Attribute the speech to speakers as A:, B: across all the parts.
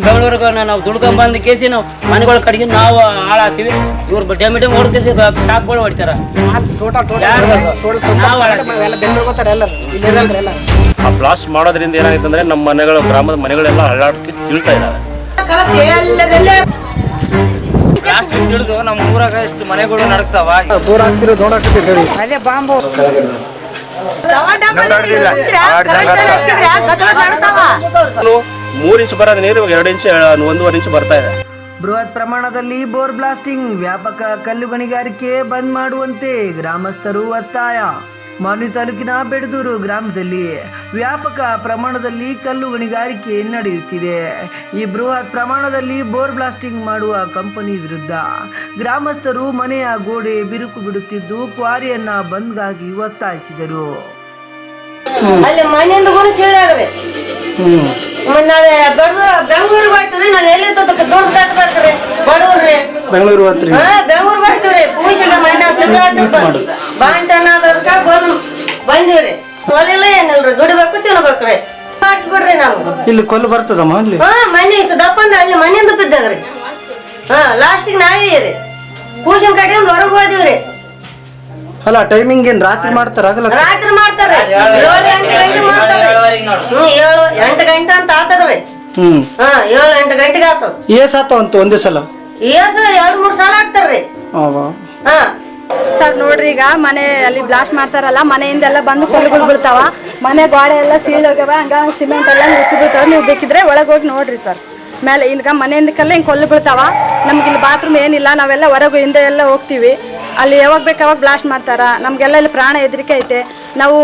A: ಬೆಂಗಳೂರಿಗೆ ನಾವು ದುಡ್ಕೊಂಡ್ ಬಂದ ಕೇಸಿ ನಾವು ಮನೆಗಳ ಕಡೆಗೆ ನಾವು ಹಾಳಾಗ್ತೀವಿ. ಇವ್ರು ಡ್ಯಾಮಿಡಮ್ ಹೊಡೆದ ಕೇಸಿ ಟಾಕ್ಗಳು ಹೊಡಿತಾರ.
B: ಆ ಬ್ಲಾಸ್ಟ್ ಮಾಡೋದ್ರಿಂದ ಏನಾಗುತ್ತೆ ಅಂದ್ರೆ ನಮ್ಮ ಮನೆಗಳು, ಗ್ರಾಮದ ಮನೆಗಳೆಲ್ಲ ಹಳ್ಳಾಟಕ್ಕೆ ಸೀಳ್ತಾ ಇದ್ದಾವೆ.
C: ಬ್ಲಾಸ್ಟ್ ತಿಳಿದು ನಮ್ಮ ಊರಾಗ ಎಷ್ಟು ಮನೆಗಳು ನಡಕ್ತಾವ.
D: ಬೋರ್ ಹಾಕ್ತಿರೋ ನೋಡಾಕತ್ತೀರಿ
E: ಅದೇ ಬಾಂಬು
B: 3 ಇಂಚ್ ಬರೋದು ನೀರು 2 ಇಂಚ್ 1.5 ಇಂಚ್ ಬರ್ತಾ ಇದೆ.
F: ಬೃಹತ್ ಪ್ರಮಾಣದಲ್ಲಿ ಬೋರ್ ಬ್ಲಾಸ್ಟಿಂಗ್, ವ್ಯಾಪಕ ಕಲ್ಲು ಗಣಿಗಾರಿಕೆ ಬಂದ್ ಮಾಡುವಂತೆ ಗ್ರಾಮಸ್ಥರು ಒತ್ತಾಯ. ಮಾನ್ವಿ ತಾಲೂಕಿನ ಬೆಡದೂರು ಗ್ರಾಮದಲ್ಲಿ ವ್ಯಾಪಕ ಪ್ರಮಾಣದಲ್ಲಿ ಕಲ್ಲು ಗಣಿಗಾರಿಕೆ ನಡೆಯುತ್ತಿದೆ. ಈ ಬೃಹತ್ ಪ್ರಮಾಣದಲ್ಲಿ ಬೋರ್ ಬ್ಲಾಸ್ಟಿಂಗ್ ಮಾಡುವ ಕಂಪನಿ ವಿರುದ್ಧ ಗ್ರಾಮಸ್ಥರು ಮನೆಯ ಗೋಡೆ ಬಿರುಕು ಬಿಡುತ್ತಿದ್ದು ಕ್ವಾರಿಯನ್ನ ಬಂದ್ಗಾಗಿ ಒತ್ತಾಯಿಸಿದರು.
G: ಅಲ್ಲಿ ಮನೆಯಿಂದ ಕೂಡ ಸೀಳಾಗ್ರಿ. ನಾಳೆ ಬೆಂಗಳೂರಿಗೆ ಹೋಗ್ತೀವಿ. ನಾನು ಎಲ್ಲಿ ದುಡ್ಡು ಕಟ್ಬೇಕ್ರಿ ಬಡವ್ರಿ.
D: ಬೆಂಗಳೂರು ಹೋಗ್ತೀರಿ?
G: ಬೆಂಗಳೂರಿಗೆ ಹೋಗ್ತೀವ್ರಿ. ಪೂಜೆಗ ಬಾಂಟನ ಬಂದಿವ್ರಿ. ಹೊಲಿಲ್ಲ ಏನಿಲ್ರಿ, ದುಡಿಬೇಕು ತಿನ್ಬೇಕ್ರಿ. ಮಾಡಿಸ್ಬಿಡ್ರಿ ನಾವು.
D: ಇಲ್ಲಿ ಕೊಲ್ಲು ಬರ್ತದಮ್ಮ ಅಲ್ಲಿ?
G: ಮನೆ ಇಷ್ಟು ದಪ್ಪಂದ ಅಲ್ಲಿ ಮನೆಯಿಂದ ಬಿದ್ದದ್ರಿ. ಲಾಸ್ಟಿಗೆ ನಾವೇ ರೀ ಪೂಜೆ ಕಡೆ ಒಂದು ಹೊರಗೆ ಹೋದಿವ್ರಿ.
D: ಅಲ್ಲ ಟೈಮಿಂಗ್ ಏನ್ ರಾತ್ರಿ ಮಾಡ್ತಾರ?
G: ರಾತ್ರಿ ಮಾಡ್ತಾರ್ರಿ. 7-8 ಗಂಟೆ ಮಾಡ್ತಾರ್ರಿ. 7-8 ಅಂತ ಆತದ್ರಿ. 7-8 ಗಂಟೆಗೆ ಆತದ.
D: ಆತ ಒಂದೇ ಸಲ?
G: 2-3 ಸಲ ಆಗ್ತಾರ್ರಿ.
E: ಸರ್ ನೋಡ್ರಿ, ಈಗ ಮನೆ ಅಲ್ಲಿ ಬ್ಲಾಸ್ಟ್ ಮಾಡ್ತಾರಲ್ಲ, ಮನೆಯಿಂದೆಲ್ಲ ಬಂದು ಕೊಲ್ಲುಗಳು ಬೀಳ್ತಾವ. ಮನೆ ಗೋಡೆ ಎಲ್ಲ ಸೀಳೋಗ್ಯಾವ. ಹಂಗ ಸಿಮೆಂಟ್ ಎಲ್ಲ ಮುಚ್ಚಿ ಬೀಳ್ತಾವ. ನೀವು ಬೇಕಿದ್ರೆ ಒಳಗೆ ಹೋಗಿ ನೋಡ್ರಿ ಸರ್. ಮೇಲೆ ಈಗ ಮನೆಯಿಂದಕ್ಕೆಲ್ಲ ಹಿಂಗೆ ಕೊಲ್ಲು ಬೀಳ್ತಾವ. ನಮ್ಗೆ ಇಲ್ಲಿ ಬಾತ್ರೂಮ್ ಏನಿಲ್ಲ, ನಾವೆಲ್ಲ ಹೊರಗೆ ಹಿಂದೆ ಎಲ್ಲ ಹೋಗ್ತೀವಿ. ಅಲ್ಲಿ ಯಾವಾಗ ಬೇಕು ಅವಾಗ ಬ್ಲಾಸ್ಟ್ ಮಾಡ್ತಾರ. ನಮಗೆಲ್ಲ ಇಲ್ಲಿ ಪ್ರಾಣ ಹೆದರಿಕೆ ಐತೆ. ನಾವು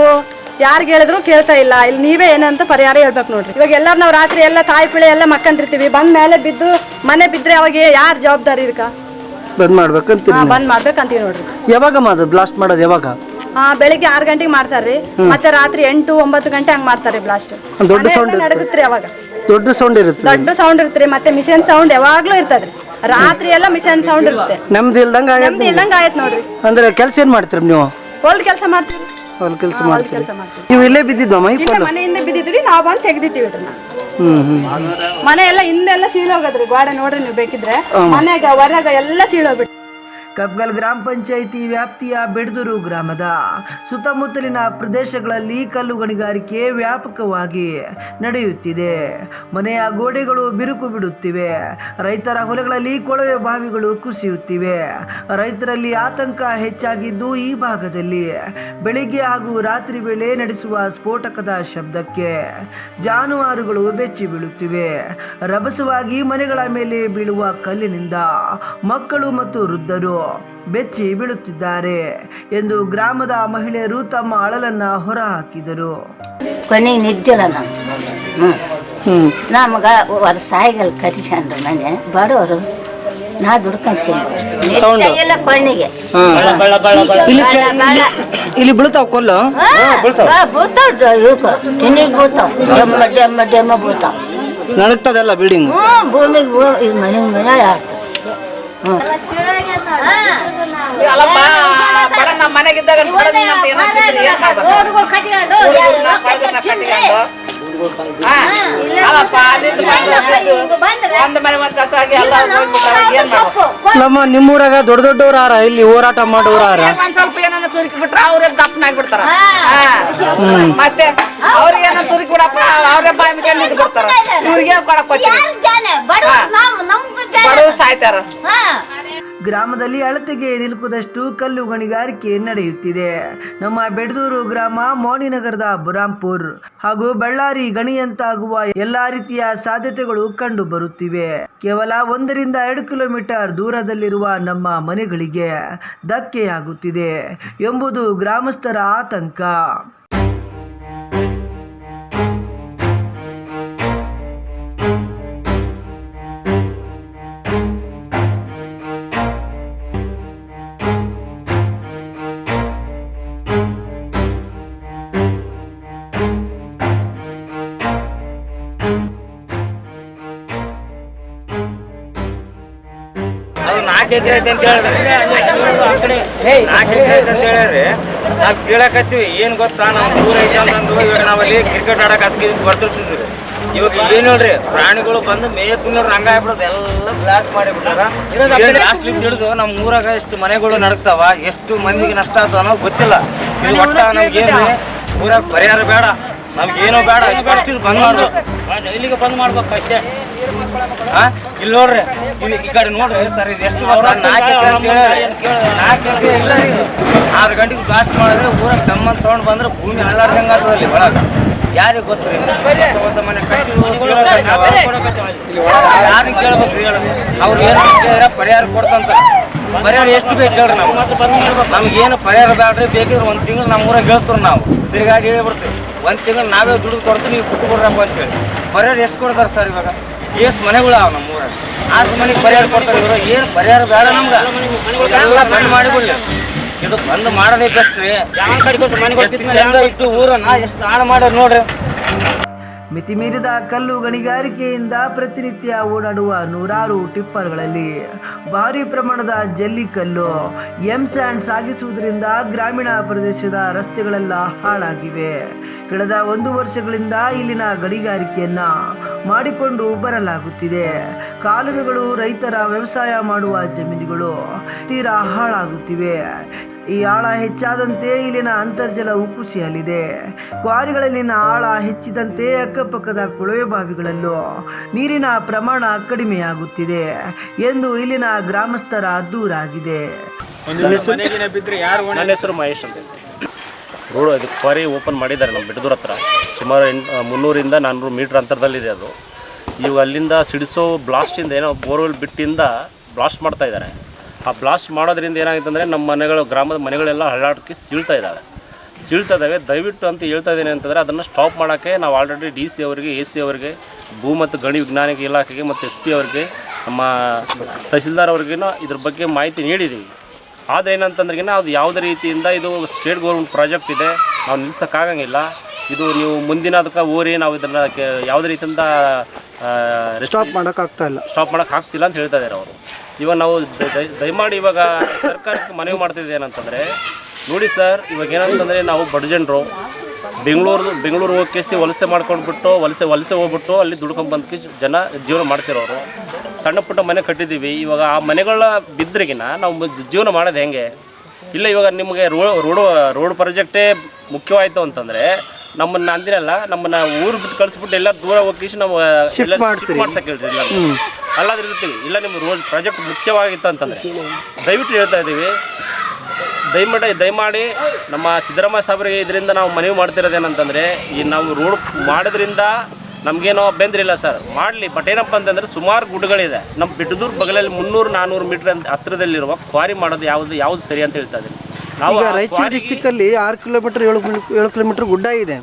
E: ಯಾರಿಗೆ ಹೇಳಿದ್ರು ಕೇಳ್ತಾ ಇಲ್ಲ. ಇಲ್ಲಿ ನೀವೇ ಏನಂತ ಪರಿಹಾರ ಹೇಳ್ಬೇಕು ನೋಡ್ರಿ. ಇವಾಗ ಎಲ್ಲರೂ ನಾವು ರಾತ್ರಿ ಎಲ್ಲ ತಾಯಿ ಪಿಳೆ ಎಲ್ಲ ಮಕ್ಕಂಡಿರ್ತೀವಿ. ಬಂದ ಮೇಲೆ ಬಿದ್ದು ಮನೆ ಬಿದ್ದರೆ ಅವಾಗ ಯಾರು ಜವಾಬ್ದಾರಿ ಇದಕ್ಕೆ? ಬಂದ್ ಮಾಡ್ಬೇಕಂತೀವಿ ನೋಡ್ರಿ.
D: ಯಾವಾಗ ಬ್ಲಾಸ್ಟ್ ಮಾಡೋದು? ಯಾವಾಗ?
E: ಬೆಳಿಗ್ಗೆ 6 ಗಂಟೆಗೆ ಮಾಡ್ತಾರ್ರಿ. ಮತ್ತೆ ರಾತ್ರಿ 8-9 ಗಂಟೆ ಹಂಗ್ ಮಾಡ್ತಾರೆ ಬ್ಲಾಸ್ಟ್.
D: ದೊಡ್ಡ ಸೌಂಡ್
E: ನಡಗುತ್ರಿ. ಅವಾಗ
D: ದೊಡ್ಡ ಸೌಂಡ್
E: ಇರುತ್ತೆ. ಮತ್ತೆ ಮಿಷನ್ ಸೌಂಡ್ ಯಾವಾಗ್ಲೂ ಇರ್ತದ್ರಿ. ರಾತ್ರಿ ಎಲ್ಲ ಮಿಷನ್ ಸೌಂಡ್ ಇರುತ್ತೆ.
D: ನಮ್ದು ಇಲ್ದಂಗ
E: ಆಯ್ತು ನೋಡ್ರಿ.
D: ಅಂದ್ರೆ ಕೆಲಸ ಏನ್ ಮಾಡ್ತೀರಿ ನೀವು?
E: ಹೊಲ್ದ ಕೆಲಸ ಮಾಡ್ತೀವಿ.
D: ನೀವು ಇಲ್ಲೇ ಬಿದ್ದಿದ್ವಮ್ಮ?
E: ಮನೆಯಿಂದ ಬಿದ್ದಿದ್ರಿ, ನಾವು ಬಂದು ತೆಗ್ದಿಟ್ಟಿವಿ ಇದನ್ನ. ಮನೆ ಎಲ್ಲ ಹಿಂದೆಲ್ಲ ಸೀಳೋಗದ್ರಿ. ಗೋಡೆ ನೋಡ್ರಿ ನೀವು ಬೇಕಿದ್ರೆ. ಮನೆಗ ಹೊರಗ ಎಲ್ಲ ಸೀಳೋಗ್ಬಿಟ್ಟು.
F: ಕಬ್ಗಲ್ ಗ್ರಾಮ ಪಂಚಾಯಿತಿ ವ್ಯಾಪ್ತಿಯ ಬೆಡದೂರು ಗ್ರಾಮದ ಸುತ್ತಮುತ್ತಲಿನ ಪ್ರದೇಶಗಳಲ್ಲಿ ಕಲ್ಲು ಗಣಿಗಾರಿಕೆ ವ್ಯಾಪಕವಾಗಿ ನಡೆಯುತ್ತಿದೆ. ಮನೆಯ ಗೋಡೆಗಳು ಬಿರುಕು ಬಿಡುತ್ತಿವೆ. ರೈತರ ಹೊಲಗಳಲ್ಲಿ ಕೊಳವೆ ಬಾವಿಗಳು ಕುಸಿಯುತ್ತಿವೆ. ರೈತರಲ್ಲಿ ಆತಂಕ ಹೆಚ್ಚಾಗಿದ್ದು ಈ ಭಾಗದಲ್ಲಿ ಬೆಳಿಗ್ಗೆ ಹಾಗೂ ರಾತ್ರಿ ವೇಳೆ ನಡೆಸುವ ಸ್ಫೋಟಕದ ಶಬ್ದಕ್ಕೆ ಜಾನುವಾರುಗಳು ಬೆಚ್ಚಿ ಬೀಳುತ್ತಿವೆ. ರಭಸವಾಗಿ ಮನೆಗಳ ಮೇಲೆ ಬೀಳುವ ಕಲ್ಲಿನಿಂದ ಮಕ್ಕಳು ಮತ್ತು ವೃದ್ಧರು ಬೆಚ್ಚಿ ಬೀಳುತ್ತಿದ್ದಾರೆ ಎಂದು ಗ್ರಾಮದ ಮಹಿಳೆಯರು ತಮ್ಮ ಅಳಲನ್ನ ಹೊರಹಾಕಿದರು.
G: ಕೊನೆಗೆ ನಿದ್ದಿಲ್ಲ ನಮಗ ಸಾಯಿಗಳು ಕಟ್ಟಿಸ್ಕೊಂಡ್ರು. ಮನೆ ಬಡವರು ನಾ ದುಡ್ಕೊಂತೀನಿ. ಕೊನೆಗೆ
D: ಇಲ್ಲಿ ಬೀಳ್ತಾವ ಕೊಲ್ಲು?
G: ಬೀಳ್ತಾವ. ಇವಕ್ಕೆ ತಿನ್ನಿಗೆ ಬೀಳ್ತಾವ. ಡೆಮ್ಮ ಬೀಳ್ತಾವ.
D: ನಡಗ್ತದೆಲ್ಲ ಬಿಲ್ಡಿಂಗ್.
G: ಭೂಮಿಗೆ ಇದು ಮನೆ ಆಡ್ತದೆ.
E: ಮನೆಗಿದ್ದಾಗ
D: ನಮ್ಮ ನಿಮ್ಮೂರಾಗ ದೊಡ್ಡವ್ರ ಇಲ್ಲಿ ಹೋರಾಟ ಮಾಡೋರ
E: ಒಂದ್ ಸ್ವಲ್ಪ ಏನಾರ ತುರುಕಿ ಬಿಟ್ರ ಅವ್ರೇ ದಪ್ಪನಾಗಿ ಬಿಡ್ತಾರ. ಮತ್ತೆ ಅವ್ರಿಗೆ ಏನಾರ ತುರುಕಿ ಬಿಡಪ್ಪ ಅವ್ರೇ ಬಾಯಿ ಮೇಲೆ ನಿಂತು ಬಿಡ್ತಾರ. ಇವ್ರಿಗೆ ಕೊಡಕ್ ಬಡವ್ರು ಸಾಯ್ತಾರ.
F: ಗ್ರಾಮದಲ್ಲಿ ಅಳತೆಗೆ ನಿಲುಕದಷ್ಟು ಕಲ್ಲು ಗಣಿಗಾರಿಕೆ ನಡೆಯುತ್ತಿದೆ. ನಮ್ಮ ಬೆಡದೂರು ಗ್ರಾಮ, ಮೋಣಿನಗರದ ಬುರಾಂಪುರ್ ಹಾಗೂ ಬಳ್ಳಾರಿ ಗಣಿಯಂತಾಗುವ ಎಲ್ಲಾ ರೀತಿಯ ಸಾಧ್ಯತೆಗಳು ಕಂಡು ಬರುತ್ತಿವೆ. ಕೇವಲ 1-2 ಕಿಲೋಮೀಟರ್ ದೂರದಲ್ಲಿರುವ ನಮ್ಮ ಮನೆಗಳಿಗೆ ಧಕ್ಕೆಯಾಗುತ್ತಿದೆ ಎಂಬುದು ಗ್ರಾಮಸ್ಥರ ಆತಂಕ.
C: ಅದು 4 ಎಕರೆ ಐತೆ ಅಂತ ಹೇಳಿದ್ರಿ. 4 ಎಕರೆ ಐತೆ ಅಂತ ಹೇಳಿದ್ರಿ. ನಾವು ಕೇಳಕತ್ತೀವಿ. ಏನು ಗೊತ್ತಾ, ನಾವು ದೂರ ಐತೆ ಅಂತಂದು ಇವಾಗ ನಾವಲ್ಲಿ ಕ್ರಿಕೆಟ್ ಆಡಕ್ಕೆ ಬರ್ತಿರ್ತಿದ್ವಿ. ಇವಾಗ ಏನ್ ಹೇಳ್ರಿ ಪ್ರಾಣಿಗಳು ಬಂದು ಮೇಯಕ್ ರಂಗ ಆಗ್ಬಿಡೋದು ಎಲ್ಲ ಬ್ಲಾಸ್ಟ್ ಮಾಡಿಬಿಟ್ಟಾರ ಲಾಸ್ಟ್ ಹಿಡಿದು ನಮ್ಮ ಊರಾಗ ಎಷ್ಟು ಮನೆಗಳು ನಡಕ್ತಾವ ಎಷ್ಟು ಮಂದಿಗೆ ನಷ್ಟ ಆಗ್ತವ ಅನ್ನೋದು ಗೊತ್ತಿಲ್ಲ. ಇದು ಒಟ್ಟ ನಮ್ಗೇನ್ರಿ ಊರಾಗ ಪರಿಹಾರ ಬೇಡ, ನಮ್ಗೇನೋ ಬೇಡ, ಫಸ್ಟ್ ಇದು ಬಂದ್ ಮಾಡ್ಬೇಕು.
A: ಇಲ್ಲಿಗೆ ಬಂದ್ ಮಾಡ್ಬೇಕು ಅಷ್ಟೇ.
C: ಇಲ್ಲಿ ನೋಡ್ರಿ ಈ ಕಡೆ ನೋಡ್ರಿ ಸರ್, ಇದು ಎಷ್ಟು 4 ಎಕರೆ ಇಲ್ಲ ರೀ. 6 ಗಂಟೆಗೆ ಬ್ಲಾಸ್ಟ್ ಮಾಡಿದ್ರೆ ಊರಾಗ ತಮ್ಮನ್ ಸೌಂಡ್ ಬಂದ್ರೆ ಭೂಮಿ ಅಳ್ಳಾಡ್ದಂಗ ಆಗ್ತದಲ್ಲಿ ಒಳಗ. ಯಾರಿಗೆ ಗೊತ್ತ್ರಿ ಹೊಸ ಮನೆ ಯಾರಿಗೆ ಕೇಳ್ಬೇಕ್ರಿ ಹೇಳ. ಅವ್ರು ಏನು ಕೇಳಿದ್ರೆ ಪರಿಹಾರ ಕೊಡ್ತಂತ. ಪರಿಹಾರ ಎಷ್ಟು ಬೇಕು ಹೇಳ್ರಿ ನಾವು? ನಮ್ಗೇನು ಪರಿಹಾರ ಬೇಡ್ರಿ, ಬೇಕಿದ್ರೆ 1 ತಿಂಗಳು ನಮ್ಮ ಊರಾಗ ಹೇಳ್ತಾರೆ. ನಾವು ತಿರುಗಾಡಿ ಹೇಳ್ಬಿಡ್ತೀವಿ 1 ತಿಂಗಳು ನಾವೇ ದುಡ್ಡು ಕೊಡ್ತೀವಿ, ನೀವು ಬಿಟ್ಟು ಕೊಡ್ರಪ್ಪ ಅಂತೇಳಿ. ಪರಿಹಾರ ಎಷ್ಟು ಕೊಡ್ತಾರೆ ಸರ್? ಇವಾಗ ಎಷ್ಟು ಮನೆಗಳು ಅವ ನಮ್ಮ ಊರಾಗ? 6 ಮನೆಗೆ ಪರಿಹಾರ ಕೊಡ್ತಾರೆ. ಇವರು ಏನು ಪರಿಹಾರ ಬೇಡ ನಮ್ಗೆ, ಎಲ್ಲ ಬಂದ್ ಮಾಡಿಬಿಡ್ಲಿ. ಇದು ಬಂದ್ ಮಾಡೋದೇ ಬೆಸ್ಟ್ ರೀ. ಎಷ್ಟು ಚಂದ ಇತ್ತು ಊರನ್ನ, ಎಷ್ಟು ಹಾಳು ಮಾಡ್ಯಾರ ನೋಡ್ರಿ.
F: ಮಿತಿಮೀರಿದ ಕಲ್ಲು ಗಣಿಗಾರಿಕೆಯಿಂದ ಪ್ರತಿನಿತ್ಯ ಓಡಾಡುವ ನೂರಾರು ಟಿಪ್ಪರ್ಗಳಲ್ಲಿ ಭಾರಿ ಪ್ರಮಾಣದ ಜಲ್ಲಿಕಲ್ಲು ಸ್ಯಾಂಡ್ ಸಾಗಿಸುವುದರಿಂದ ಗ್ರಾಮೀಣ ಪ್ರದೇಶದ ರಸ್ತೆಗಳೆಲ್ಲ ಹಾಳಾಗಿವೆ. ಕಳೆದ 1 ವರ್ಷಗಳಿಂದ ಇಲ್ಲಿನ ಗಣಿಗಾರಿಕೆಯನ್ನ ಮಾಡಿಕೊಂಡು ಬರಲಾಗುತ್ತಿದೆ. ಕಾಲುವೆಗಳು, ರೈತರ ವ್ಯವಸಾಯ ಮಾಡುವ ಜಮೀನುಗಳು ತೀರಾ ಹಾಳಾಗುತ್ತಿವೆ. ಈ ಆಳ ಹೆಚ್ಚಾದಂತೆ ಇಲ್ಲಿನ ಅಂತರ್ಜಲವು ಕುಸಿಯಲಿದೆ. ಕ್ವಾರಿಗಳಲ್ಲಿನ ಆಳ ಹೆಚ್ಚಿದಂತೆ ಅಕ್ಕಪಕ್ಕದ ಕೊಳವೆ ಬಾವಿಗಳಲ್ಲೂ ನೀರಿನ ಪ್ರಮಾಣ ಕಡಿಮೆಯಾಗುತ್ತಿದೆ ಎಂದು ಇಲ್ಲಿನ ಗ್ರಾಮಸ್ಥರ ದೂರಾಗಿದೆ.
B: ನನ್ನ ಹೆಸರು ಮಹೇಶ್ ಅಂತ. ರೋಡ್ ಇದು ಕ್ವಾರಿ ಓಪನ್ ಮಾಡಿದ್ದಾರೆ ನಮ್ಮ ಬಿಡದೂರ ಹತ್ರ. ಸುಮಾರು 300ರಿಂದ 400 ಮೀಟ್ರ್ ಅಂತರದಲ್ಲಿದೆ ಅದು. ಇವಾಗ ಅಲ್ಲಿಂದ ಸಿಡಿಸೋ ಬ್ಲಾಸ್ಟಿಂದ ಏನೋ ಬೋರ್ವೆಲ್ ಬಿಟ್ಟಿಂದ ಬ್ಲಾಸ್ಟ್ ಮಾಡ್ತಾ ಇದ್ದಾರೆ. ಆ ಬ್ಲಾಸ್ಟ್ ಮಾಡೋದ್ರಿಂದ ಏನಾಗುತ್ತೆ ಅಂದರೆ ನಮ್ಮ ಮನೆಗಳು, ಗ್ರಾಮದ ಮನೆಗಳೆಲ್ಲ ಹಳ್ಳಾಟಕ್ಕೆ ಸೀಳ್ತಾ ಇದ್ದಾವೆ. ದಯವಿಟ್ಟು ಅಂತ ಹೇಳ್ತಾ ಇದ್ದೀನಿ ಅಂತಂದರೆ ಅದನ್ನು ಸ್ಟಾಪ್ ಮಾಡೋಕ್ಕೆ ನಾವು ಆಲ್ರೆಡಿ DC ಅವರಿಗೆ, AC ಅವರಿಗೆ, ಭೂ ಮತ್ತು ಗಣಿ ವಿಜ್ಞಾನಿಕ ಇಲಾಖೆಗೆ ಮತ್ತು SP ಅವರಿಗೆ, ನಮ್ಮ ತಹಸೀಲ್ದಾರ್ ಅವ್ರಿಗೇನೋ ಇದ್ರ ಬಗ್ಗೆ ಮಾಹಿತಿ ನೀಡಿದ್ದೀವಿ. ಆದೇನಂತಂದ್ರಿಗಿನ ಅದು ಯಾವುದೇ ರೀತಿಯಿಂದ ಇದು ಸ್ಟೇಟ್ ಗೌರ್ಮೆಂಟ್ ಪ್ರಾಜೆಕ್ಟ್ ಇದೆ, ನಾವು ನಿಲ್ಲಿಸೋಕ್ಕಾಗಂಗಿಲ್ಲ. ಇದು ನೀವು ಮುಂದಿನ ಅದಕ್ಕೆ ಓರಿ ನಾವು ಇದನ್ನು ಯಾವುದೇ ರೀತಿಯಿಂದ
D: ಸ್ಟಾಪ್ ಮಾಡೋಕ್ಕಾಗ್ತಿಲ್ಲ
B: ಅಂತ ಹೇಳ್ತಾ ಇದ್ದಾರೆ ಅವರು. ಇವಾಗ ನಾವು ದಯಮಾಡಿ ಇವಾಗ ಸರ್ಕಾರಕ್ಕೆ ಮನವಿ ಮಾಡ್ತಿದ್ದೆ ಏನಂತಂದರೆ, ನೋಡಿ ಸರ್, ಇವಾಗ ಏನಂತಂದರೆ ನಾವು ಬಡ ಜನರು ಬೆಂಗಳೂರು ಹೋಗಿ ವಲಸೆ ಮಾಡ್ಕೊಂಡ್ಬಿಟ್ಟು ವಲಸೆ ಹೋಗ್ಬಿಟ್ಟು ಅಲ್ಲಿ ದುಡ್ಕೊಂಡ್ಬಂದು ಜನ ಜೀವನ ಮಾಡ್ತಿರೋರು. ಸಣ್ಣ ಪುಟ್ಟ ಮನೆ ಕಟ್ಟಿದ್ದೀವಿ. ಇವಾಗ ಆ ಮನೆಗಳ ಬಿದ್ದರಿಗಿನ ನಾವು ಜೀವನ ಮಾಡೋದು ಹೆಂಗೆ? ಇಲ್ಲ, ಇವಾಗ ನಿಮಗೆ ರೋಡ್ ಪ್ರಾಜೆಕ್ಟೇ ಮುಖ್ಯವಾಯಿತು ಅಂತಂದರೆ ನಮ್ಮನ್ನು ಅಂದಿರಲ್ಲ, ನಮ್ಮನ್ನು ಊರು ಬಿಟ್ಟು ಕಳಿಸ್ಬಿಟ್ಟು ಎಲ್ಲ ದೂರ ಹೋಗಿ ನಾವು ಮಾಡ್ಸಕ್ಕೆ ಹೇಳ್ರಿ. ಇಲ್ಲ ಅಲ್ಲಾದ್ರೆ ಇರ್ತೀವಿ. ಇಲ್ಲ, ನಿಮ್ಮ ರೋಡ್ ಪ್ರಾಜೆಕ್ಟ್ ಮುಖ್ಯವಾಗಿತ್ತು ಅಂತಂದರೆ ದಯವಿಟ್ಟು ಹೇಳ್ತಾ ಇದ್ದೀವಿ, ದಯಮಾಡಿ ನಮ್ಮ ಸಿದ್ದರಾಮಯ್ಯ ಸಾಹೇಬರಿಗೆ ಇದರಿಂದ ನಾವು ಮನವಿ ಮಾಡ್ತಿರೋದೇನಂತಂದರೆ, ಈ ನಾವು ರೋಡ್ ಮಾಡೋದ್ರಿಂದ ನಮಗೇನೋ ಅಭ್ಯಂತರ ಇಲ್ಲ ಸರ್, ಮಾಡಲಿ. ಬಟ್ ಏನಪ್ಪ ಅಂತಂದರೆ ಸುಮಾರು ಗುಡ್ಡಗಳಿದೆ ನಮ್ಮ ಬಿಡದೂರು ಬಗಲಲ್ಲಿ 300-400 ಮೀಟ್ರ್ ಹತ್ತಿರದಲ್ಲಿರುವ ಕ್ವಾರಿ ಮಾಡೋದು ಯಾವುದು ಸರಿ ಅಂತ ಹೇಳ್ತಾ ಇದ್ದೀನಿ ನಾವು.
D: ರಾಯಚೂರು ಡಿಸ್ಟಿಕ್ಕಲ್ಲಿ 6 ಕಿಲೋಮೀಟರ್ 7 ಕಿಲೋಮೀಟರ್ ಗುಡ್ಡ ಇದೆ.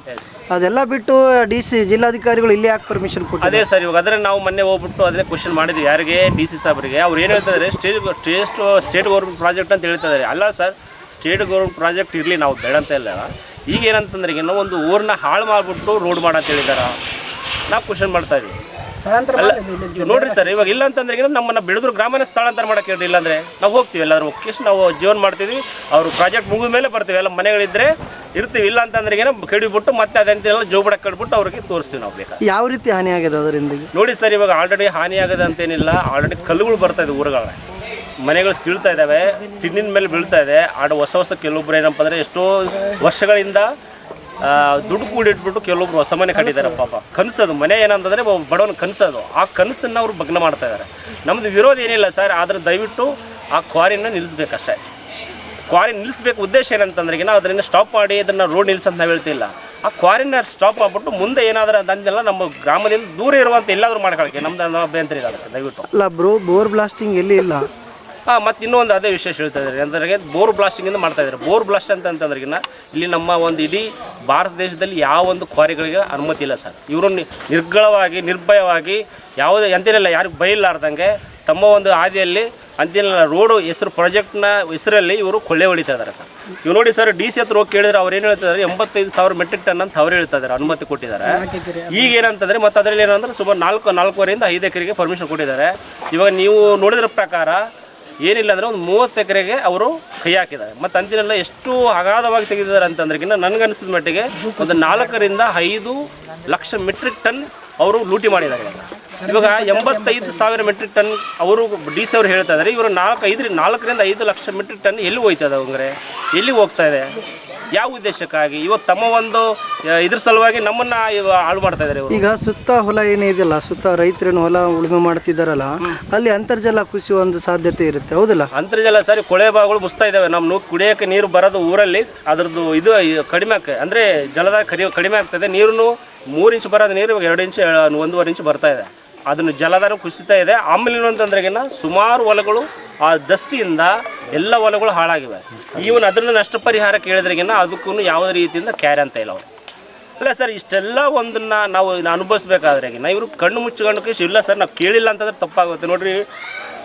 D: ಅದೆಲ್ಲ ಬಿಟ್ಟು DC ಜಿಲ್ಲಾಧಿಕಾರಿಗಳು ಇಲ್ಲಿ ಯಾಕೆ ಪರ್ಮಿಷನ್ ಕೊಟ್ಟು?
B: ಅದೇ ಸರ್, ಇವಾಗ ಅದನ್ನು ನಾವು ಮೊನ್ನೆ ಹೋಗ್ಬಿಟ್ಟು ಅದನ್ನೇ ಕ್ವಶನ್ ಮಾಡಿದ್ವಿ ಯಾರಿಗೆ, DC ಸಾಹೇಬರಿಗೆ. ಅವ್ರು ಏನು ಹೇಳ್ತಾ ಇದ್ದಾರೆ, ಸ್ಟೇಟ್ ಗೌರ್ಮೆಂಟ್ ಪ್ರಾಜೆಕ್ಟ್ ಅಂತ ಹೇಳ್ತಾ ಇದ್ದಾರೆ. ಅಲ್ಲ ಸರ್, ಸ್ಟೇಟ್ ಗೌರ್ಮೆಂಟ್ ಪ್ರಾಜೆಕ್ಟ್ ಇರಲಿ, ನಾವು ಬೇಡ ಅಂತ ಇಲ್ಲ. ಈಗ ಏನಂತಂದ್ರೆ ಇನ್ನೂ ಒಂದು ಊರನ್ನ ಹಾಳು ಮಾಡಿಬಿಟ್ಟು ರೋಡ್ ಮಾಡಂತ ಹೇಳಿದಾರ, ನಾವು ಕ್ವಶನ್ ಮಾಡ್ತಾ ಇದ್ದೀವಿ. ನೋಡ್ರಿ ಸರ್, ಇವಾಗ ಇಲ್ಲ ಅಂತಂದ್ರೆ ನಮ್ಮನ್ನ ಬಿಡದೂರು ಗ್ರಾಮೀಣ ಸ್ಥಳಾಂತರ ಮಾಡಕ್ಕೆ ಹೇಳ್ರಿ. ಇಲ್ಲಾಂದ್ರೆ ನಾವು ಹೋಗ್ತೀವಿ, ಎಲ್ಲಾದ್ರೂ ಹೋಗಿ ನಾವು ಜೀವನ ಮಾಡ್ತೀವಿ. ಅವರು ಪ್ರಾಜೆಕ್ಟ್ ಮುಗಿದ ಮೇಲೆ ಬರ್ತೀವಿ, ಎಲ್ಲ ಮನೆಗಳಿದ್ರೆ ಇರ್ತೀವಿ. ಇಲ್ಲ ಅಂತಂದ್ರೆ ಕಡಿಬಿಟ್ಟು ಮತ್ತೆ ಅದಂತೆಲ್ಲ ಜೋಬಡ ಕಟ್ಬಿಟ್ಟು ಅವ್ರಿಗೆ ತೋರಿಸ್ತೀವಿ ನಾವು. ಬೇಕಾ
D: ಯಾವ ರೀತಿ ಹಾನಿ ಆಗಿದೆ ಅದರಿಂದ?
B: ನೋಡಿ ಸರ್, ಇವಾಗ ಆಲ್ರೆಡಿ ಹಾನಿ ಆಗದೆ ಅಂತೇನಿಲ್ಲ. ಆಲ್ರೆಡಿ ಕಲ್ಲುಗಳು ಬರ್ತಾ ಇದೆ ಊರುಗಳ, ಮನೆಗಳು ಸೀಳ್ತಾ ಇದ್ದಾವೆ, ಟಿನ್ನಿನ ಮೇಲೆ ಬೀಳ್ತಾ ಇದೆ. ಹೊಸ ಕೆಲವೊಬ್ರು ಏನಪ್ಪ ಅಂದರೆ ಎಷ್ಟೋ ವರ್ಷಗಳಿಂದ ದುಡ್ಡು ಕೂಡಿಟ್ಬಿಟ್ಟು ಕೆಲವೊಬ್ರು ಹೊಸ ಮನೆ ಕಟ್ಟಿದ್ದಾರೆ. ಪಾಪ ಕನಸದು ಮನೆ ಏನಂತಂದರೆ ಬಡವನ ಕನಸದು. ಆ ಕನಸನ್ನು ಅವರು ಭಗ್ನ ಮಾಡ್ತಾ ಇದ್ದಾರೆ. ನಮ್ಮದು ವಿರೋಧ ಏನಿಲ್ಲ ಸರ್, ಆದರೆ ದಯವಿಟ್ಟು ಆ ಕ್ವಾರಿನ ನಿಲ್ಲಿಸ್ಬೇಕಷ್ಟೇ. ಕ್ವಾರಿ ನಿಲ್ಲಿಸ್ಬೇಕು. ಉದ್ದೇಶ ಏನಂತಂದ್ರೆ ಅದರಿಂದ ಸ್ಟಾಪ್ ಮಾಡಿ ಅದನ್ನು ರೋಡ್ ನಿಲ್ಲಿಸಂತ ನಾವು ಹೇಳ್ತಿಲ್ಲ. ಆ ಕ್ವಾರಿನ ಸ್ಟಾಪ್ ಮಾಡಿಬಿಟ್ಟು ಮುಂದೆ ಏನಾದರೂ ಅದಂತೆಲ್ಲ ನಮ್ಮ ಗ್ರಾಮದಿಂದ ದೂರ ಇರುವಂಥ ಎಲ್ಲಾದರೂ ಮಾಡ್ಕೊಳ್ಳೋಕ್ಕೆ ನಮ್ದು ಅಭ್ಯಂತರ ಇರುತ್ತೆ ದಯವಿಟ್ಟು.
D: ಅಲ್ಲ ಬ್ರೋ, ಬೋರ್ ಬ್ಲಾಸ್ಟಿಂಗ್ ಎಲ್ಲಿ ಇಲ್ಲ.
B: ಮತ್ತು ಇನ್ನೊಂದು ಅದೇ ವಿಶೇಷ ಹೇಳ್ತಾ ಇದ್ದಾರೆ ಅಂದರೆ ಬೋರ್ ಬ್ಲಾಸ್ಟಿಂಗಿಂದ ಮಾಡ್ತಾ ಇದ್ದಾರೆ. ಬೋರ್ ಬ್ಲಾಸ್ಟ್ ಅಂತಂದ್ರಿಗಿನ ಇಲ್ಲಿ ನಮ್ಮ ಒಂದು ಇಡೀ ಭಾರತ ದೇಶದಲ್ಲಿ ಯಾವ ಒಂದು ಕ್ವಾರಿಗಳಿಗೆ ಅನುಮತಿ ಇಲ್ಲ ಸರ್. ಇವರು ನಿರ್ಭಯವಾಗಿ ಯಾವುದೇ ಎಂತೇನಿಲ್ಲ, ಯಾರಿಗೆ ಬೈಲಾರ್ದಂಗೆ ತಮ್ಮ ಒಂದು ಹಾದಿಯಲ್ಲಿ ಅಂತಿನ ರೋಡು ಹೆಸರು ಪ್ರಾಜೆಕ್ಟ್ನ ಹೆಸರಲ್ಲಿ ಇವರು ಕೊಳ್ಳೆ ಹೊಡಿತಾ ಇದ್ದಾರೆ ಸರ್. ಇವು ನೋಡಿ ಸರ್, DC ಹತ್ರ ಹೋಗಿ ಕೇಳಿದ್ರೆ ಅವ್ರು ಏನು ಹೇಳ್ತಿದ್ದಾರೆ, 85,000 ಮೆಟ್ರಿಕ್ ಟನ್ ಅಂತ ಅವ್ರು ಹೇಳ್ತಾ ಇದ್ದಾರೆ, ಅನುಮತಿ ಕೊಟ್ಟಿದ್ದಾರೆ. ಈಗ ಏನಂತಂದರೆ ಮತ್ತು ಅದರಲ್ಲಿ ಏನಂದ್ರೆ ಸುಮಾರು 4.5 ಎಕರೆಗೆ ಪರ್ಮಿಷನ್ ಕೊಟ್ಟಿದ್ದಾರೆ. ಇವಾಗ ನೀವು ನೋಡಿದ್ರ ಪ್ರಕಾರ ಏನಿಲ್ಲ ಅಂದರೆ ಒಂದು 30 ಎಕರೆಗೆ ಅವರು ಕೈ ಹಾಕಿದ್ದಾರೆ. ಮತ್ತು ಅಂತಿನೆಲ್ಲ ಎಷ್ಟು ಅಗಾಧವಾಗಿ ತೆಗೆದಿದ್ದಾರೆ ಅಂತಂದ್ರೆಗಿನ್ನ ನನಗನ್ಸಿದ ಮಟ್ಟಿಗೆ ಒಂದು 4 ರಿಂದ 5 ಲಕ್ಷ ಮೆಟ್ರಿಕ್ ಟನ್ ಅವರು ಲೂಟಿ ಮಾಡಿದ್ದಾರೆ. ಇವಾಗ 85,000 ಮೆಟ್ರಿಕ್ ಟನ್ ಅವರು DC ಅವರು ಹೇಳ್ತಾ ಇದ್ದಾರೆ. ಇವರು 4ರಿಂದ 5 ಲಕ್ಷ ಮೆಟ್ರಿಕ್ ಟನ್ ಎಲ್ಲಿ ಹೋಗ್ತದೆ ಅಂದರೆ ಎಲ್ಲಿ ಹೋಗ್ತಾ ಇದೆ, ಯಾವ ಉದ್ದೇಶಕ್ಕಾಗಿ? ಇವತ್ತು ತಮ್ಮ ಒಂದು ಇದ್ರ ಸಲುವಾಗಿ ನಮ್ಮನ್ನ ಹಾಳು ಮಾಡ್ತಾ ಇದ್ದಾರೆ ಇವರು.
D: ಈಗ ಸುತ್ತ ಹೊಲ ಏನಿದೆಯಲ್ಲ, ಸುತ್ತ ರೈತರೇನು ಹೊಲ ಉಳುಮೆ ಮಾಡ್ತಿದ್ದಾರಲ್ಲ, ಅಲ್ಲಿ ಅಂತರ್ಜಲ ಕುಸಿಯುವ ಒಂದು ಸಾಧ್ಯತೆ ಇರುತ್ತೆ, ಹೌದಲ್ಲ?
B: ಅಂತರ್ಜಲ ಸರಿ, ಕೊಳೆ ಭಾಗಗಳು ಮುಸ್ತಾ ಇದ್ದಾವೆ. ನಮ್ಮ ಕುಡಿಯೋಕ್ಕೆ ನೀರು ಬರೋದು ಊರಲ್ಲಿ ಅದ್ರದ್ದು ಇದು ಕಡಿಮೆ ಆಗ್ತದೆ, ಅಂದರೆ ಜಲದ ಕಡಿಮೆ ಆಗ್ತದೆ. ನೀರು 3 ಇಂಚ್ ಬರೋದು ನೀರು ಇವಾಗ 2 ಇಂಚ್ 1.5 ಇಂಚ್ ಬರ್ತಾ ಇದೆ. ಅದನ್ನು ಜಲಧಾರ ಕುಸಿತಾ ಇದೆ. ಆಮೇಲೆ ಏನಂತಂದ್ರೆಗಿನ ಸುಮಾರು ಹೊಲಗಳು ಆ ದಸ್ತಿಯಿಂದ ಎಲ್ಲ ಹೊಲಗಳು ಹಾಳಾಗಿವೆ. ಈವನ್ ಅದನ್ನು ನಷ್ಟ ಪರಿಹಾರ ಕೇಳಿದ್ರೆಗಿನ ಅದಕ್ಕೂ ಯಾವುದೇ ರೀತಿಯಿಂದ ಕ್ಯಾರೆ ಅಂತ ಇಲ್ಲ ಅವರು. ಇಲ್ಲ ಸರ್, ಇಷ್ಟೆಲ್ಲ ಒಂದನ್ನು ನಾವು ಅನುಭವಿಸ್ಬೇಕಾದ್ರೆಗಿನ ಇವರು ಕಣ್ಣು ಮುಚ್ಚಿಕೊಂಡು ಇಲ್ಲ ಸರ್ ನಾವು ಕೇಳಿಲ್ಲ ಅಂತಂದ್ರೆ ತಪ್ಪಾಗುತ್ತೆ. ನೋಡಿರಿ,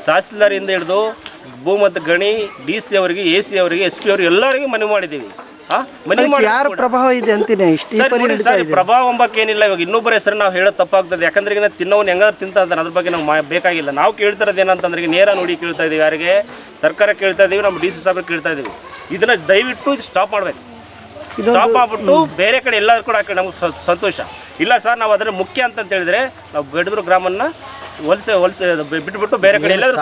B: ತಹಸೀಲ್ದಾರಿಂದ ಹಿಡಿದು ಭೂಮಧ್ಯ ಗಣಿ DC ಅವರಿಗೆ, AC ಅವರಿಗೆ, SP ಅವರಿಗೆ ಎಲ್ಲರಿಗೂ ಮನವಿ ಮಾಡಿದ್ದೀವಿ.
D: ಯಾರ ಪ್ರಭಾವ ಇದೆ ಅಂತೀನಿ
B: ಸರ್, ಪ್ರಭಾವ ಎಂಬಕ್ಕೆ ಏನಿಲ್ಲ. ಇವಾಗ ಇನ್ನೊಬ್ಬರ ಹೆಸರು ನಾವು ಹೇಳೋದು ತಪ್ಪಾಗ್ತದೆ. ಯಾಕಂದ್ರೆ ಈಗ ತಿನ್ನೋನು ಹೆಂಗಾದ್ರು ತಿಂತ ಅಂತಾನೆ, ಅದ್ರ ಬಗ್ಗೆ ನಾವು ಬೇಕಾಗಿಲ್ಲ. ನಾವು ಕೇಳ್ತಿರೋದು ಏನಂತಂದ್ರೆ ಈಗ ನೇರ ನೋಡಿ ಕೇಳ್ತಾ ಇದೀವಿ, ಯಾರಿಗೆ ಸರ್ಕಾರ ಕೇಳ್ತಾ ಇದೀವಿ, ನಮ್ಮ DC ಸಾಹೇಬ್ರಿಗೆ ಕೇಳ್ತಾ ಇದೀವಿ. ಇದನ್ನ ದಯವಿಟ್ಟು ಇದು ಸ್ಟಾಪ್ ಮಾಡಬೇಕು. ಸ್ಟಾಪ್ ಆಗ್ಬಿಟ್ಟು ಬೇರೆ ಕಡೆ ಎಲ್ಲರೂ ಕೂಡ ಹಾಕಿ ನಮ್ಗೆ ಸಂತೋಷ ಇಲ್ಲ ಸರ್. ನಾವು ಅದರ ಮುಖ್ಯ ಅಂತ ಹೇಳಿದ್ರೆ ನಾವು ಬೆಡದೂರು ಗ್ರಾಮನ್ನ ವಲಸೆ ಬಿಟ್ಬಿಟ್ಟು ಬೇರೆ ಕಡೆ ಎಲ್ಲಾದ್ರೂ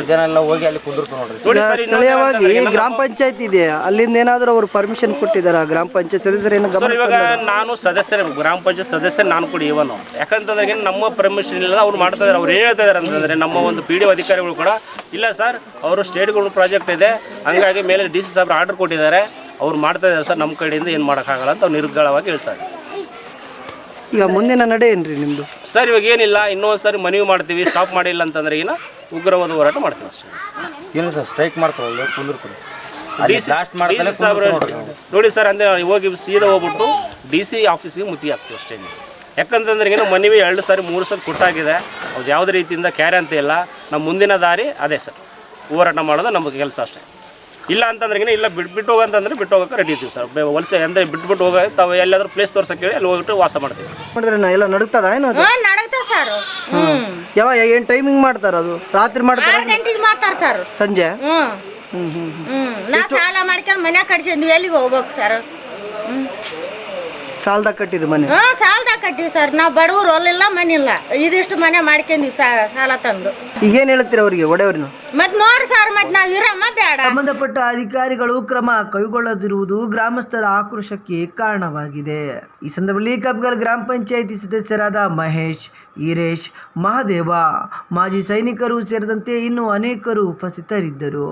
C: ಜನ ಎಲ್ಲ ಹೋಗಿ ಅಲ್ಲಿ ಕುಂದಿರ್ತಾರೆ
B: ನೋಡಿ.
D: ಸ್ಥಳೀಯವಾಗಿ ಗ್ರಾಮ ಪಂಚಾಯತ್ ಇದೆ, ಅಲ್ಲಿಂದ ಏನಾದರೂ ಅವರು ಪರ್ಮಿಷನ್ ಕೊಟ್ಟಿದ್ದಾರಾ? ಗ್ರಾಮ ಪಂಚಾಯತ್ ಸದಸ್ಯರೇನು
B: ಸರ್, ಇವಾಗ ನಾನು ಗ್ರಾಮ ಪಂಚಾಯತ್ ಸದಸ್ಯರು ನಾನು ಕೂಡ ಇವನು. ಯಾಕಂತಂದ್ರೆ ನಮ್ಮ ಪರ್ಮಿಷನ್ ಇಲ್ಲ, ಅವ್ರು ಮಾಡ್ತಾ ಇದ್ದಾರೆ. ಅವ್ರು ಹೇಳ್ತಾ ಇದಾರೆ ಅಂತಂದ್ರೆ ನಮ್ಮ ಒಂದು PDO ಅಧಿಕಾರಿಗಳು ಕೂಡ ಇಲ್ಲ ಸರ್, ಅವರು ಸ್ಟೇಟ್ಗಳು ಪ್ರಾಜೆಕ್ಟ್ ಇದೆ, ಹಂಗಾಗಿ ಮೇಲೆ DC ಸಾಹೇಬ್ರು ಆರ್ಡರ್ ಕೊಟ್ಟಿದ್ದಾರೆ, ಅವ್ರು ಮಾಡ್ತಾ ಇದ್ದಾರೆ ಸರ್, ನಮ್ಮ ಕಡೆಯಿಂದ ಏನು ಮಾಡೋಕ್ಕಾಗಲ್ಲ ಅಂತ ಅವ್ರು ನಿರ್ಗಳವಾಗಿ ಹೇಳ್ತಾರೆ.
D: ಈಗ ಮುಂದಿನ ನಡೆ ಏನ್ರಿ ನಿಮ್ಮದು?
B: ಸರ್, ಇವಾಗ ಏನಿಲ್ಲ, ಇನ್ನೊಂದು ಸಾರಿ ಮನವಿ ಮಾಡ್ತೀವಿ. ಸ್ಟಾಪ್ ಮಾಡಿಲ್ಲ ಅಂತಂದ್ರೆ ಈಗ ಉಗ್ರವಾದ ಹೋರಾಟ ಮಾಡ್ತೀವಿ ಅಷ್ಟೇ.
C: ಏನು ಸರ್, ಸ್ಟ್ರೈಕ್ ಮಾಡ್ತಾರಲ್ಲ, ಕುಂದಿರ್ತಾರೆ.
B: ನೋಡಿ ಸರ್, ಅಂದರೆ ಹೋಗಿ ಸೀದಾ ಹೋಗ್ಬಿಟ್ಟು DC ಆಫೀಸಿಗೆ ಮುತ್ತಿಗೆ ಹಾಕ್ತೀವಿ ಅಷ್ಟೇ. ಯಾಕಂತಂದ್ರೆ ಏನೋ ಮನವಿ 2 ಸಾರಿ 3 ಸಾರಿ ಕೊಟ್ಟಾಗಿದೆ. ಅದು ಯಾವುದೇ ರೀತಿಯಿಂದ ಕ್ಯಾರೆ ಅಂತ ಇಲ್ಲ. ನಮ್ಮ ಮುಂದಿನ ದಾರಿ ಅದೇ ಸರ್, ಹೋರಾಟ ಮಾಡೋದು ನಮ್ಮ ಕೆಲಸ ಅಷ್ಟೇ. ಇಲ್ಲ ಅಂತಂದ್ರೆ ಇಲ್ಲ ಬಿಟ್ಟು ಹೋಗಂತಂದ್ರೆ ಬಿಟ್ಟು ಹೋಗೋಕೆ ರೆಡಿ ಇದ್ದೀವಿ ಸರ್. ವಲಸೆ ಅಂದರೆ ಬಿಟ್ಬಿಟ್ಟು ಹೋಗ ತಾವು ಎಲ್ಲಾದ್ರೂ ಪ್ಲೇಸ್ ತೋರ್ಸಕ್ಕೆ ಹೇಳಿ ಅಲ್ಲಿ ಹೋಗ್ಬಿಟ್ಟು ವಾಸ ಮಾಡ್ತೀವಿ.
D: ಎಲ್ಲ ನಡುತ್ತದ ಏನು?
H: ನಡಗ್ತಾವ ಸರ್.
D: ಏನು ಟೈಮಿಂಗ್ ಮಾಡ್ತಾರ? ಅದು ರಾತ್ರಿ ಮಾಡ್ತಾರ,
H: 6 ಗಂಟೆಗೆ ಮಾಡ್ತಾರ ಸರ್,
D: ಸಂಜೆ.
H: ನಾ ಸಾಲ ಮಾಡ್ಕೊಂಡು ಮನೆ ಕಟ್ಸಿದ್ವಿ, ಎಲ್ಲಿಗೆ ಹೋಗ್ಬೇಕು ಸರ್?
D: ಸಾಲದಾಗ ಕಟ್ಟಿದ್ರಿ ಮನೆ?
H: ಸಾಲದಾಗ ಕಟ್ಟಿವಿ ಸರ್. ನಾವು ಬಡವರು ಹೊಲಿಲ್ಲ, ಮನೆ ಇಲ್ಲ, ಇದಿಷ್ಟು ಮನೆ ಮಾಡ್ಕೊಂಡ್ವಿ ಸಾಲ ತಂದು.
D: ಈಗೇನು ಹೇಳ್ತೀರಿ ಅವರಿಗೆ, ಒಡೆಯವ್ರನ್ನ?
H: ಮತ್ ನೋಡ್ರಿ ಸರ್, ಮತ್ ನಾವ್ ಇರಮ್ಮ ಬೇಡ.
F: ಸಂಬಂಧಪಟ್ಟ ಅಧಿಕಾರಿಗಳು ಕ್ರಮ ಕೈಗೊಳ್ಳದಿರುವುದು ಗ್ರಾಮಸ್ಥರ ಆಕ್ರೋಶಕ್ಕೆ ಕಾರಣವಾಗಿದೆ. ಈ ಸಂದರ್ಭದಲ್ಲಿ ಕಬ್ಗಲ್ ಗ್ರಾಮ ಪಂಚಾಯಿತಿ ಸದಸ್ಯರಾದ ಮಹೇಶ್, ಈರೇಶ್, ಮಹಾದೇವ, ಮಾಜಿ ಸೈನಿಕರು ಸೇರಿದಂತೆ ಇನ್ನೂ ಅನೇಕರು ಉಪಸ್ಥಿತರಿದ್ದರು.